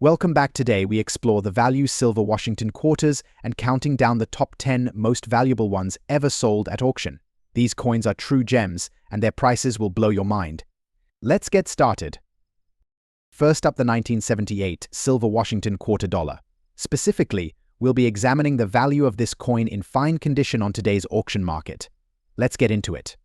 Welcome back. Today we explore the value silver Washington quarters and counting down the top 10 most valuable ones ever sold at auction. These coins are true gems and their prices will blow your mind. Let's get started. First up, the 1978 silver Washington quarter dollar. Specifically, we'll be examining the value of this coin in fine condition on today's auction market. Let's get into it.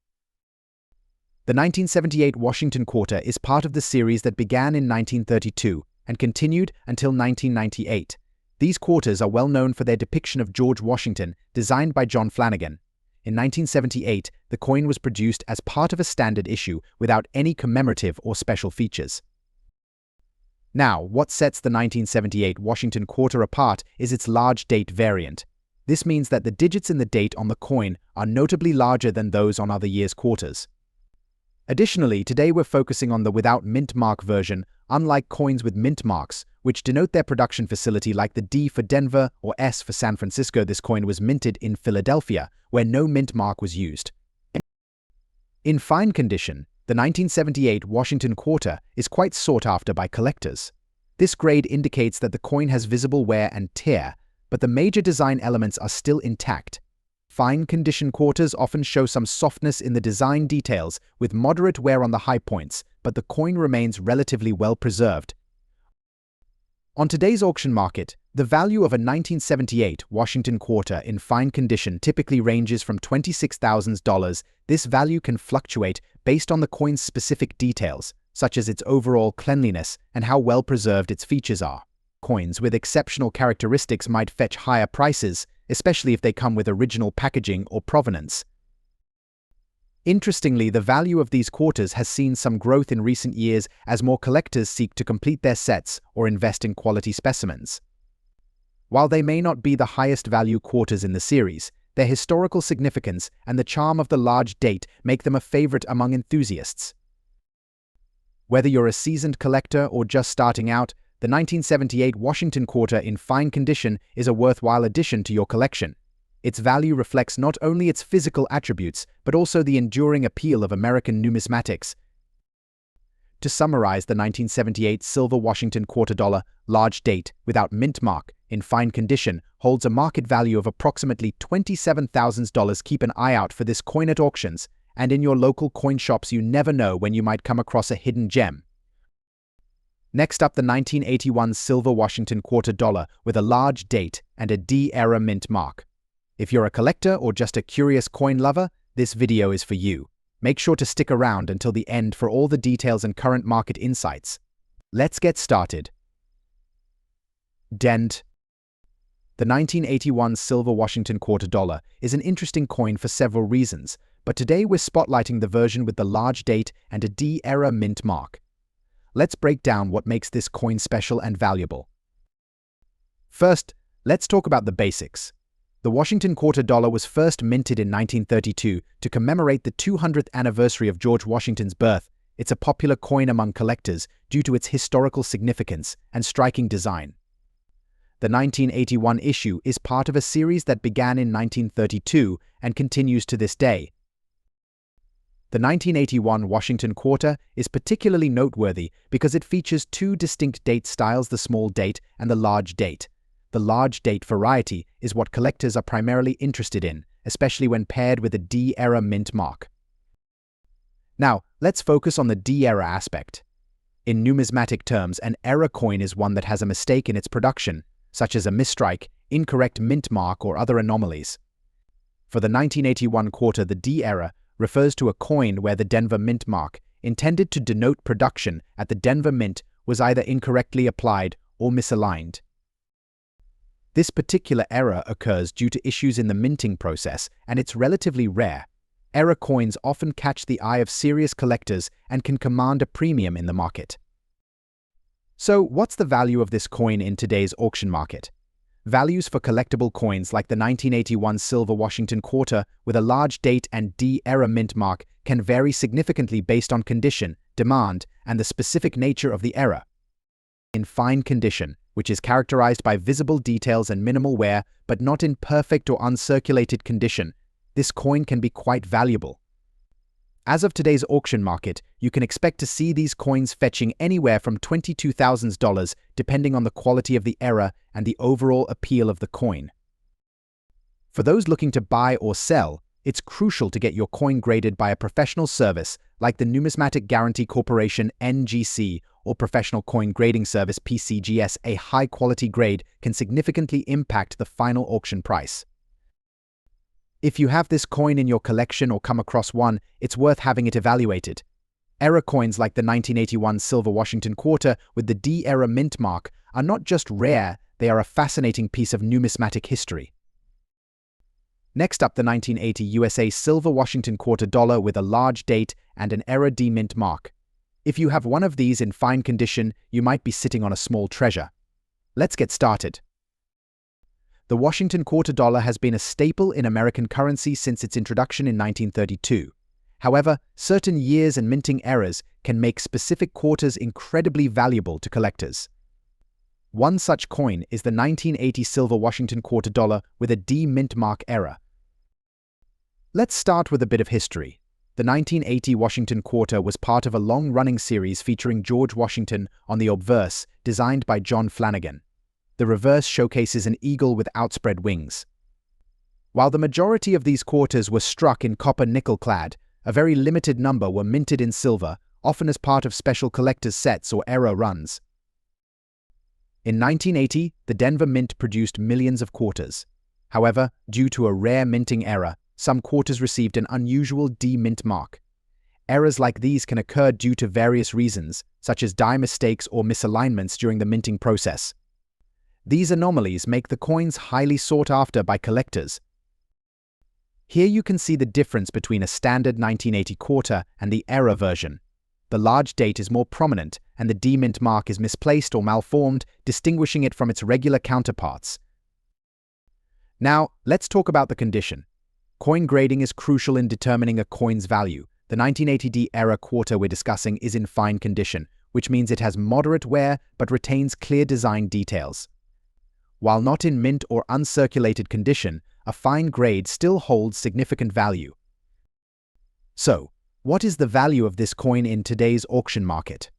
The 1978 Washington quarter is part of the series that began in 1932 and continued until 1998. These quarters are well known for their depiction of George Washington, designed by John Flanagan. In 1978, the coin was produced as part of a standard issue without any commemorative or special features. Now, what sets the 1978 Washington quarter apart is its large date variant. This means that the digits in the date on the coin are notably larger than those on other years' quarters. Additionally, today we're focusing on the without mint mark version, unlike coins with mint marks, which denote their production facility, like the D for Denver or S for San Francisco. This coin was minted in Philadelphia, where no mint mark was used. In fine condition, the 1978 Washington quarter is quite sought after by collectors. This grade indicates that the coin has visible wear and tear, but the major design elements are still intact. Fine condition quarters often show some softness in the design details, with moderate wear on the high points, but the coin remains relatively well preserved. On today's auction market, the value of a 1978 Washington quarter in fine condition typically ranges from $26,000. This value can fluctuate based on the coin's specific details, such as its overall cleanliness and how well preserved its features are. Coins with exceptional characteristics might fetch higher prices, especially if they come with original packaging or provenance. Interestingly, the value of these quarters has seen some growth in recent years as more collectors seek to complete their sets or invest in quality specimens. While they may not be the highest value quarters in the series, their historical significance and the charm of the large date make them a favorite among enthusiasts. Whether you're a seasoned collector or just starting out, the 1978 Washington quarter in fine condition is a worthwhile addition to your collection. Its value reflects not only its physical attributes, but also the enduring appeal of American numismatics. To summarize, the 1978 silver Washington quarter dollar, large date, without mint mark, in fine condition, holds a market value of approximately $27,000. Keep an eye out for this coin at auctions, and in your local coin shops. You never know when you might come across a hidden gem. Next up, the 1981 silver Washington quarter dollar with a large date and a D-era mint mark. If you're a collector or just a curious coin lover, this video is for you. Make sure to stick around until the end for all the details and current market insights. Let's get started. Dent. The 1981 silver Washington quarter dollar is an interesting coin for several reasons, but today we're spotlighting the version with the large date and a D-era mint mark. Let's break down what makes this coin special and valuable. First, let's talk about the basics. The Washington quarter dollar was first minted in 1932 to commemorate the 200th anniversary of George Washington's birth. It's a popular coin among collectors due to its historical significance and striking design. The 1981 issue is part of a series that began in 1932 and continues to this day. The 1981 Washington quarter is particularly noteworthy because it features two distinct date styles, the small date and the large date. The large date variety is what collectors are primarily interested in, especially when paired with a D-era mint mark. Now, let's focus on the D-era aspect. In numismatic terms, an era coin is one that has a mistake in its production, such as a misstrike, incorrect mint mark, or other anomalies. For the 1981 quarter, the D-era refers to a coin where the Denver mint mark, intended to denote production at the Denver Mint, was either incorrectly applied or misaligned. This particular error occurs due to issues in the minting process, and it's relatively rare. Error coins often catch the eye of serious collectors and can command a premium in the market. So, what's the value of this coin in today's auction market? Values for collectible coins like the 1981 silver Washington quarter with a large date and D-era mint mark can vary significantly based on condition, demand, and the specific nature of the era. In fine condition, which is characterized by visible details and minimal wear, but not in perfect or uncirculated condition, this coin can be quite valuable. As of today's auction market, you can expect to see these coins fetching anywhere from $22,000 depending on the quality of the era and the overall appeal of the coin. For those looking to buy or sell, it's crucial to get your coin graded by a professional service like the Numismatic Guarantee Corporation (NGC) or Professional Coin Grading Service (PCGS). A high-quality grade can significantly impact the final auction price. If you have this coin in your collection or come across one, it's worth having it evaluated. Era coins like the 1981 Silver Washington Quarter with the D-era mint mark are not just rare, they are a fascinating piece of numismatic history. Next up, the 1980 USA Silver Washington Quarter dollar with a large date and an era D mint mark. If you have one of these in fine condition, you might be sitting on a small treasure. Let's get started. The Washington Quarter dollar has been a staple in American currency since its introduction in 1932. However, certain years and minting eras can make specific quarters incredibly valuable to collectors. One such coin is the 1980 Silver Washington Quarter dollar with a D mint mark era. Let's start with a bit of history. The 1980 Washington Quarter was part of a long-running series featuring George Washington on the obverse, designed by John Flanagan. The reverse showcases an eagle with outspread wings. While the majority of these quarters were struck in copper nickel clad, a very limited number were minted in silver, often as part of special collector's sets or era runs. In 1980, the Denver Mint produced millions of quarters. However, due to a rare minting error, some quarters received an unusual D mint mark. Errors like these can occur due to various reasons, such as die mistakes or misalignments during the minting process. These anomalies make the coins highly sought after by collectors. Here you can see the difference between a standard 1980 quarter and the era version. The large date is more prominent and the D mint mark is misplaced or malformed, distinguishing it from its regular counterparts. Now, let's talk about the condition. Coin grading is crucial in determining a coin's value. The 1980D era quarter we're discussing is in fine condition, which means it has moderate wear but retains clear design details. While not in mint or uncirculated condition, a fine grade still holds significant value. So, what is the value of this coin in today's auction market?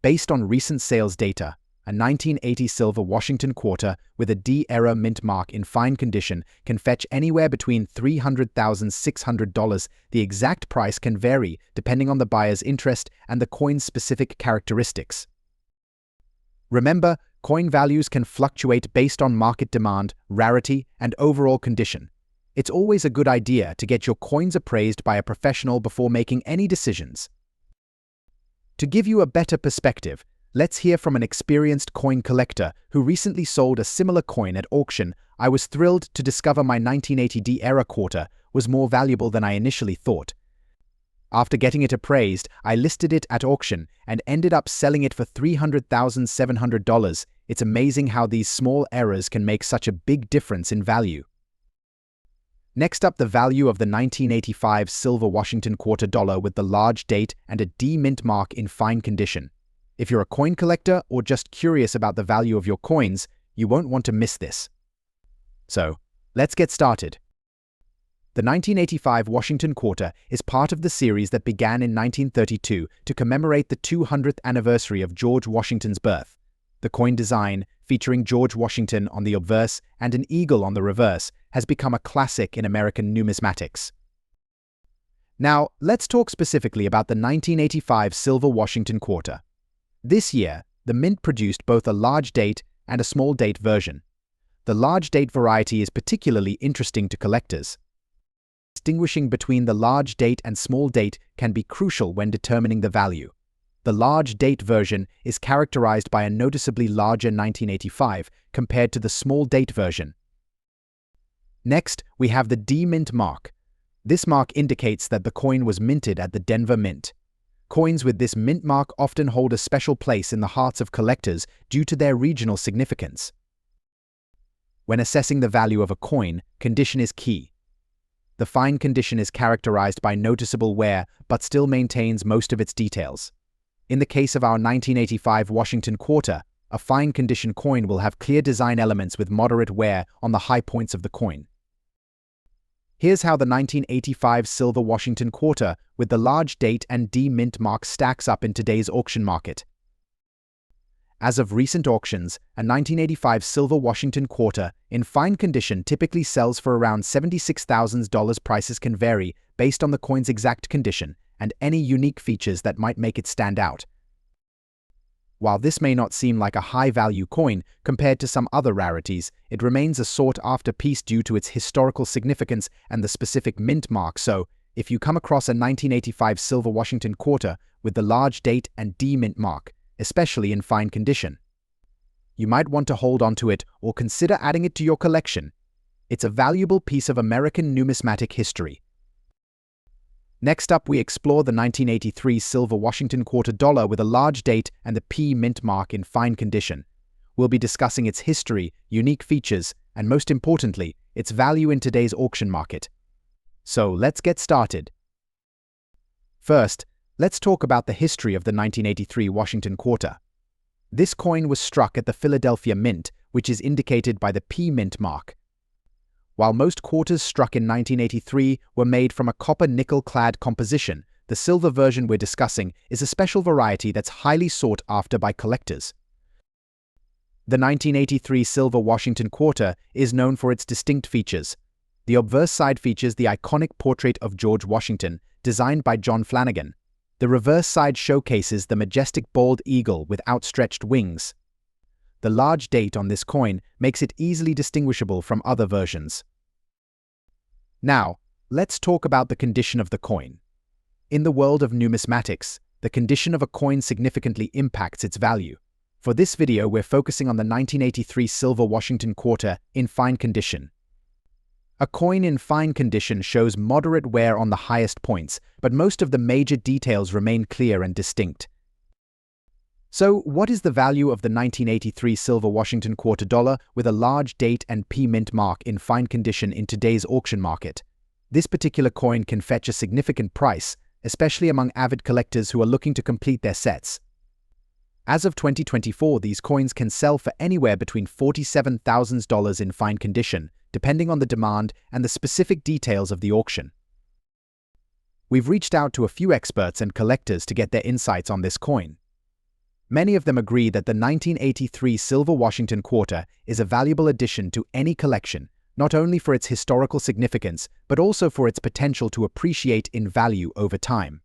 Based on recent sales data, a 1980 Silver Washington Quarter with a D-era mint mark in fine condition can fetch anywhere between $300,600. The exact price can vary depending on the buyer's interest and the coin's specific characteristics. Remember, coin values can fluctuate based on market demand, rarity, and overall condition. It's always a good idea to get your coins appraised by a professional before making any decisions. To give you a better perspective, let's hear from an experienced coin collector who recently sold a similar coin at auction. I was thrilled to discover my 1980D era quarter was more valuable than I initially thought. After getting it appraised, I listed it at auction and ended up selling it for $300,700. It's amazing how these small errors can make such a big difference in value. Next up, the value of the 1985 Silver Washington Quarter dollar with the large date and a D mint mark in fine condition. If you're a coin collector or just curious about the value of your coins, you won't want to miss this. So, let's get started. The 1985 Washington Quarter is part of the series that began in 1932 to commemorate the 200th anniversary of George Washington's birth. The coin design, featuring George Washington on the obverse and an eagle on the reverse, has become a classic in American numismatics. Now, let's talk specifically about the 1985 Silver Washington Quarter. This year, the mint produced both a large date and a small date version. The large date variety is particularly interesting to collectors. Distinguishing between the large date and small date can be crucial when determining the value. The large date version is characterized by a noticeably larger 1985 compared to the small date version. Next, we have the D mint mark. This mark indicates that the coin was minted at the Denver Mint. Coins with this mint mark often hold a special place in the hearts of collectors due to their regional significance. When assessing the value of a coin, condition is key. The fine condition is characterized by noticeable wear but still maintains most of its details. In the case of our 1985 Washington Quarter, a fine condition coin will have clear design elements with moderate wear on the high points of the coin. Here's how the 1985 silver Washington quarter with the large date and D mint mark stacks up in today's auction market. As of recent auctions, a 1985 silver Washington quarter in fine condition typically sells for around $76,000. Prices can vary based on the coin's exact condition and any unique features that might make it stand out. While this may not seem like a high-value coin compared to some other rarities, it remains a sought-after piece due to its historical significance and the specific mint mark. So, if you come across a 1985 silver Washington quarter with the large date and D mint mark, especially in fine condition, you might want to hold onto it or consider adding it to your collection. It's a valuable piece of American numismatic history. Next up, we explore the 1983 silver Washington quarter dollar with a large date and the P mint mark in fine condition. We'll be discussing its history, unique features, and most importantly, its value in today's auction market. So let's get started. First, let's talk about the history of the 1983 Washington quarter. This coin was struck at the Philadelphia Mint, which is indicated by the P mint mark. While most quarters struck in 1983 were made from a copper nickel-clad composition, the silver version we're discussing is a special variety that's highly sought after by collectors. The 1983 silver Washington quarter is known for its distinct features. The obverse side features the iconic portrait of George Washington, designed by John Flanagan. The reverse side showcases the majestic bald eagle with outstretched wings. The large date on this coin makes it easily distinguishable from other versions. Now, let's talk about the condition of the coin. In the world of numismatics, the condition of a coin significantly impacts its value. For this video, we're focusing on the 1983 silver Washington quarter in fine condition. A coin in fine condition shows moderate wear on the highest points, but most of the major details remain clear and distinct. So, what is the value of the 1983 silver Washington quarter dollar with a large date and P mint mark in fine condition in today's auction market? This particular coin can fetch a significant price, especially among avid collectors who are looking to complete their sets. As of 2024, these coins can sell for anywhere between $47,000 in fine condition, depending on the demand and the specific details of the auction. We've reached out to a few experts and collectors to get their insights on this coin. Many of them agree that the 1983 silver Washington quarter is a valuable addition to any collection, not only for its historical significance, but also for its potential to appreciate in value over time.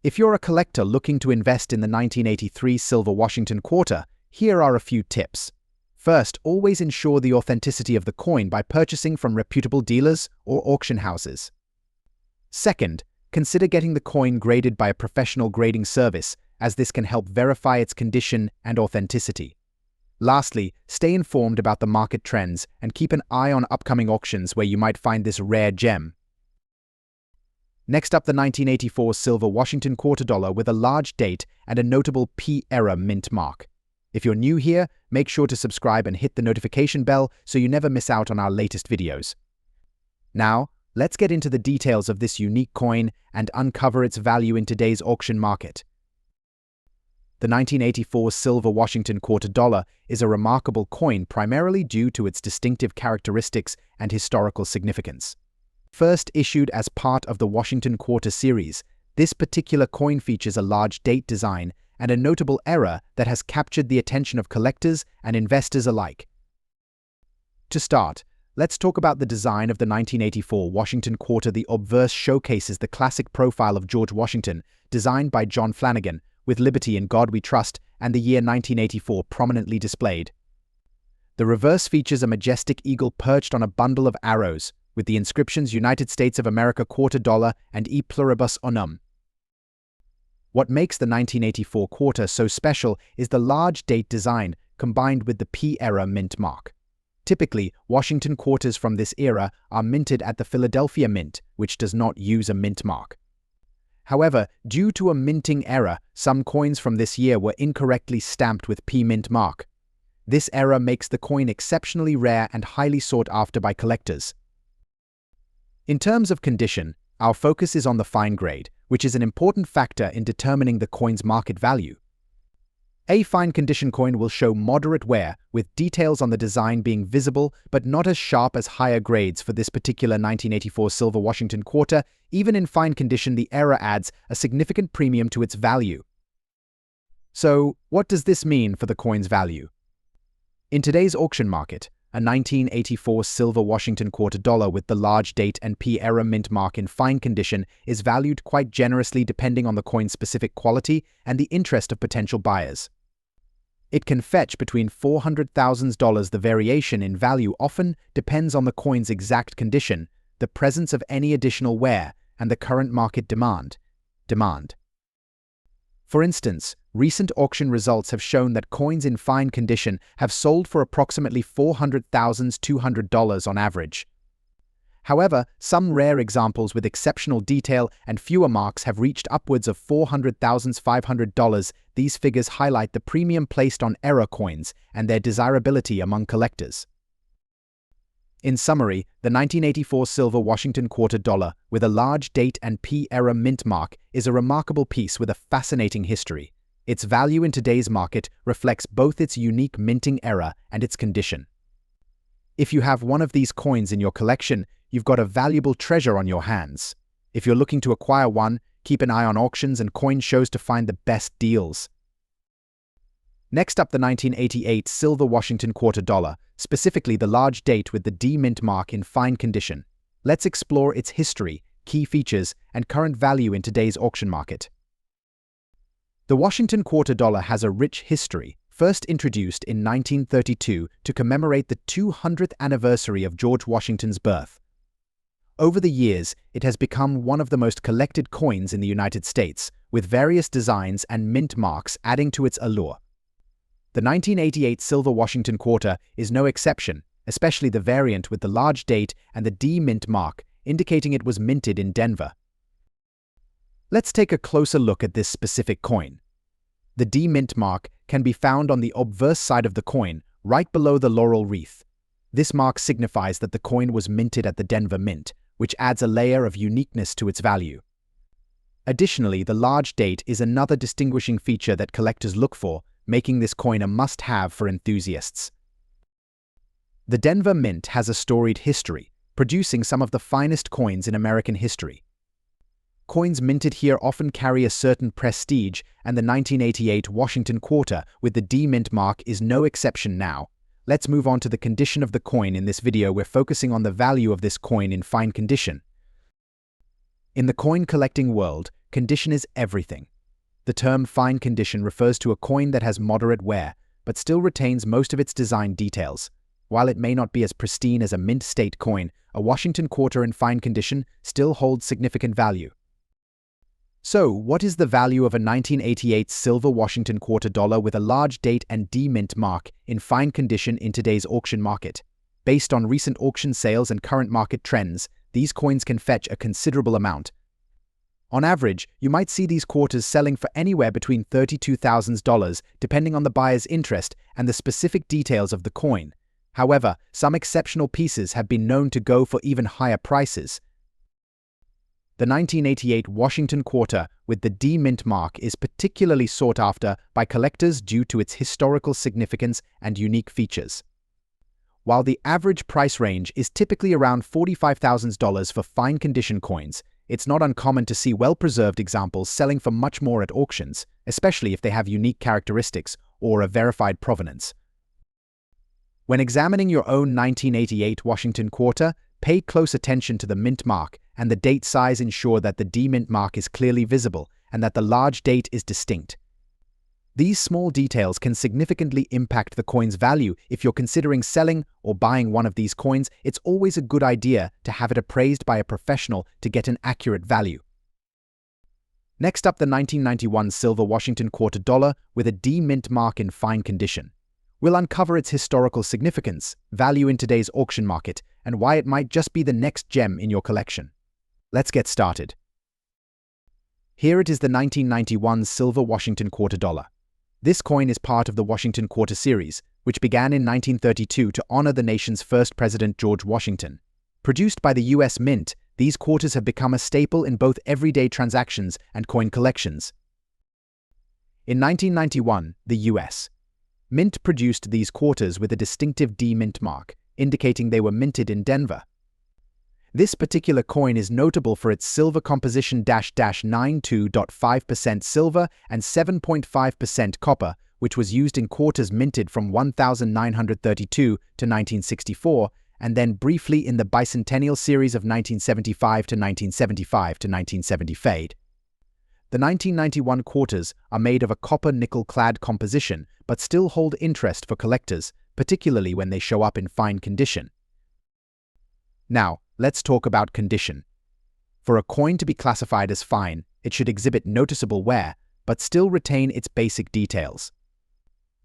If you're a collector looking to invest in the 1983 silver Washington quarter, here are a few tips. First, always ensure the authenticity of the coin by purchasing from reputable dealers or auction houses. Second, consider getting the coin graded by a professional grading service, as this can help verify its condition and authenticity. Lastly, stay informed about the market trends and keep an eye on upcoming auctions where you might find this rare gem. Next up, the 1984 silver Washington quarter dollar with a large date and a notable P-era mint mark. If you're new here, make sure to subscribe and hit the notification bell so you never miss out on our latest videos. Now, let's get into the details of this unique coin and uncover its value in today's auction market. The 1984 silver Washington quarter dollar is a remarkable coin primarily due to its distinctive characteristics and historical significance. First issued as part of the Washington Quarter series, this particular coin features a large date design and a notable era that has captured the attention of collectors and investors alike. To start, let's talk about the design of the 1984 Washington quarter. The obverse showcases the classic profile of George Washington, designed by John Flanagan, with "Liberty in God We Trust" and the year 1984 prominently displayed. The reverse features a majestic eagle perched on a bundle of arrows, with the inscriptions "United States of America quarter dollar" and "E pluribus unum." What makes the 1984 quarter so special is the large date design combined with the P-era mint mark. Typically, Washington quarters from this era are minted at the Philadelphia Mint, which does not use a mint mark. However, due to a minting error, some coins from this year were incorrectly stamped with P mint mark. This error makes the coin exceptionally rare and highly sought after by collectors. In terms of condition, our focus is on the fine grade, which is an important factor in determining the coin's market value. A fine condition coin will show moderate wear, with details on the design being visible but not as sharp as higher grades. For this particular 1984 silver Washington quarter, even in fine condition, the error adds a significant premium to its value. So, what does this mean for the coin's value? In today's auction market, a 1984 silver Washington quarter dollar with the large date and P error mint mark in fine condition is valued quite generously depending on the coin's specific quality and the interest of potential buyers. It can fetch between $400,000. The variation in value often depends on the coin's exact condition, the presence of any additional wear, and the current market demand. For instance, recent auction results have shown that coins in fine condition have sold for approximately $400,200 on average. However, some rare examples with exceptional detail and fewer marks have reached upwards of $400,500. These figures highlight the premium placed on error coins and their desirability among collectors. In summary, the 1984 silver Washington quarter dollar with a large date and P error mint mark is a remarkable piece with a fascinating history. Its value in today's market reflects both its unique minting era and its condition. If you have one of these coins in your collection, you've got a valuable treasure on your hands. If you're looking to acquire one, keep an eye on auctions and coin shows to find the best deals. Next up, the 1988 silver Washington quarter dollar, specifically the large date with the D mint mark in fine condition. Let's explore its history, key features, and current value in today's auction market. The Washington quarter dollar has a rich history, first introduced in 1932 to commemorate the 200th anniversary of George Washington's birth. Over the years, it has become one of the most collected coins in the United States, with various designs and mint marks adding to its allure. The 1988 silver Washington quarter is no exception, especially the variant with the large date and the D mint mark, indicating it was minted in Denver. Let's take a closer look at this specific coin. The D mint mark can be found on the obverse side of the coin, right below the laurel wreath. This mark signifies that the coin was minted at the Denver Mint, which adds a layer of uniqueness to its value. Additionally, the large date is another distinguishing feature that collectors look for, making this coin a must-have for enthusiasts. The Denver Mint has a storied history, producing some of the finest coins in American history. Coins minted here often carry a certain prestige, and the 1988 Washington quarter with the D mint mark is no exception now. Let's move on to the condition of the coin. In this video, we're focusing on the value of this coin in fine condition. In the coin collecting world, condition is everything. The term fine condition refers to a coin that has moderate wear, but still retains most of its design details. While it may not be as pristine as a mint state coin, a Washington quarter in fine condition still holds significant value. So, what is the value of a 1988 silver Washington quarter dollar with a large date and D mint mark in fine condition in today's auction market? Based on recent auction sales and current market trends, these coins can fetch a considerable amount. On average, you might see these quarters selling for anywhere between $32,000, depending on the buyer's interest and the specific details of the coin. However, some exceptional pieces have been known to go for even higher prices. The 1988 Washington quarter with the D mint mark is particularly sought after by collectors due to its historical significance and unique features. While the average price range is typically around $45,000 for fine condition coins, it's not uncommon to see well-preserved examples selling for much more at auctions, especially if they have unique characteristics or a verified provenance. When examining your own 1988 Washington quarter, pay close attention to the mint mark and the date size. Ensure that the D mint mark is clearly visible and that the large date is distinct. These small details can significantly impact the coin's value. If you're considering selling or buying one of these coins, it's always a good idea to have it appraised by a professional to get an accurate value. Next up, the 1991 silver Washington quarter dollar with a D mint mark in fine condition. We'll uncover its historical significance, value in today's auction market, and why it might just be the next gem in your collection. Let's get started. Here it is, the 1991 silver Washington quarter dollar. This coin is part of the Washington quarter series, which began in 1932 to honor the nation's first president, George Washington. Produced by the U.S. Mint, these quarters have become a staple in both everyday transactions and coin collections. In 1991, the US Mint produced these quarters with a distinctive D mint mark, indicating they were minted in Denver. This particular coin is notable for its silver composition -92.5% silver and 7.5% copper, which was used in quarters minted from 1932 to 1964, and then briefly in the bicentennial series of 1975 to 1975 to 1970 fade. The 1991 quarters are made of a copper-nickel-clad composition, but still hold interest for collectors, particularly when they show up in fine condition. Now, let's talk about condition. For a coin to be classified as fine, it should exhibit noticeable wear, but still retain its basic details.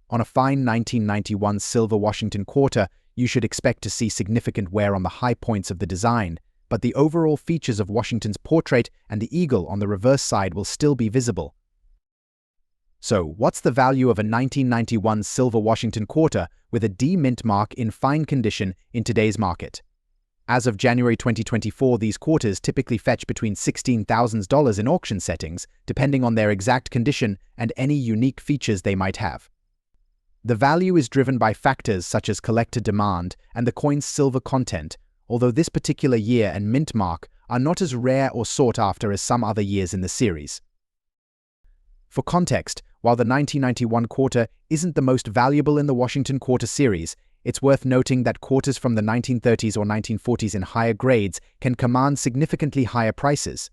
On a fine 1991 silver Washington quarter, you should expect to see significant wear on the high points of the design, but the overall features of Washington's portrait and the eagle on the reverse side will still be visible. So, what's the value of a 1991 silver Washington quarter with a D mint mark in fine condition in today's market? As of January 2024, these quarters typically fetch between $16,000 in auction settings, depending on their exact condition and any unique features they might have. The value is driven by factors such as collector demand and the coin's silver content, although this particular year and mint mark are not as rare or sought after as some other years in the series. For context, while the 1991 quarter isn't the most valuable in the Washington quarter series, it's worth noting that quarters from the 1930s or 1940s in higher grades can command significantly higher prices.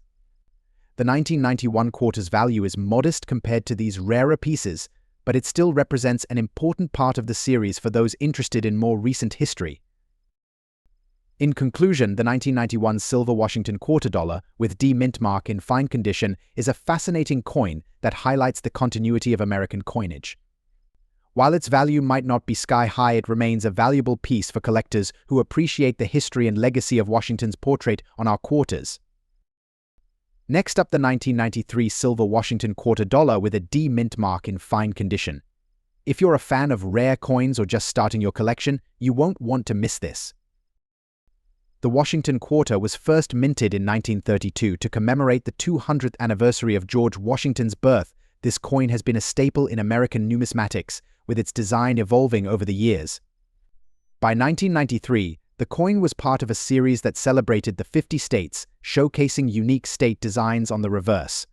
The 1991 quarter's value is modest compared to these rarer pieces, but it still represents an important part of the series for those interested in more recent history. In conclusion, the 1991 silver Washington quarter dollar with D mint mark in fine condition is a fascinating coin that highlights the continuity of American coinage. While its value might not be sky-high, it remains a valuable piece for collectors who appreciate the history and legacy of Washington's portrait on our quarters. Next up, the 1993 silver Washington quarter dollar with a D mint mark in fine condition. If you're a fan of rare coins or just starting your collection, you won't want to miss this. The Washington quarter was first minted in 1932 to commemorate the 200th anniversary of George Washington's birth. This coin has been a staple in American numismatics, with its design evolving over the years. By 1993, the coin was part of a series that celebrated the 50 states, showcasing unique state designs on the reverse.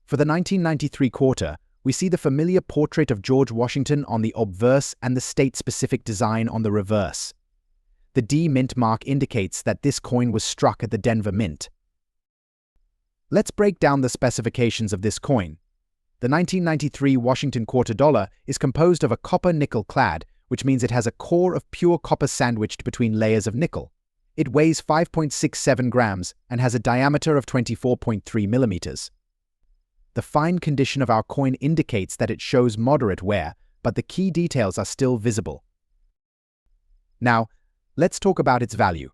For the 1993 quarter, we see the familiar portrait of George Washington on the obverse and the state-specific design on the reverse. The D mint mark indicates that this coin was struck at the Denver Mint. Let's break down the specifications of this coin. The 1993 Washington quarter dollar is composed of a copper-nickel clad, which means it has a core of pure copper sandwiched between layers of nickel. It weighs 5.67 grams and has a diameter of 24.3 millimeters. The fine condition of our coin indicates that it shows moderate wear, but the key details are still visible. Now, let's talk about its value.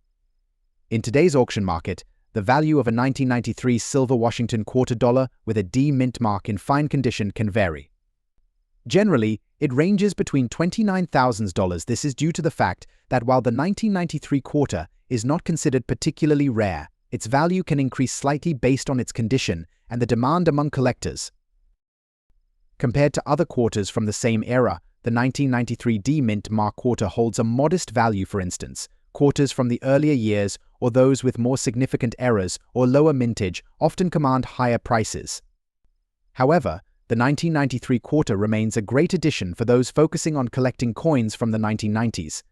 In today's auction market, the value of a 1993 silver Washington quarter dollar with a D mint mark in fine condition can vary. Generally, it ranges between $29,000. This is due to the fact that while the 1993 quarter is not considered particularly rare, its value can increase slightly based on its condition and the demand among collectors. Compared to other quarters from the same era, the 1993 D mint mark quarter holds a modest value. For instance, quarters from the earlier years or those with more significant errors or lower mintage often command higher prices. However, the 1993 quarter remains a great addition for those focusing on collecting coins from the 1990s.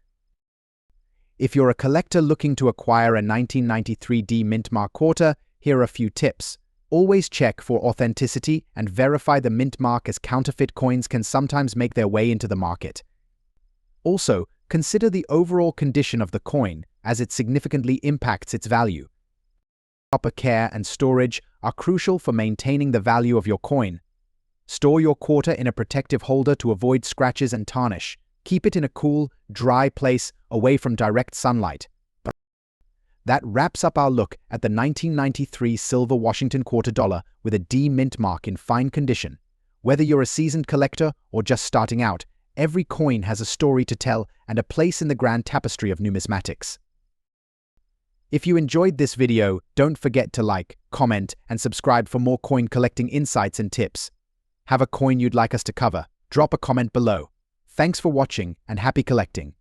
If you're a collector looking to acquire a 1993 D mint mark quarter, here are a few tips. Always check for authenticity and verify the mint mark, as counterfeit coins can sometimes make their way into the market. Also, consider the overall condition of the coin, as it significantly impacts its value. Proper care and storage are crucial for maintaining the value of your coin. Store your quarter in a protective holder to avoid scratches and tarnish. Keep it in a cool, dry place away from direct sunlight. That wraps up our look at the 1993 silver Washington quarter dollar with a D mint mark in fine condition. Whether you're a seasoned collector or just starting out, every coin has a story to tell and a place in the grand tapestry of numismatics. If you enjoyed this video, don't forget to like, comment, and subscribe for more coin collecting insights and tips. Have a coin you'd like us to cover? Drop a comment below. Thanks for watching and happy collecting.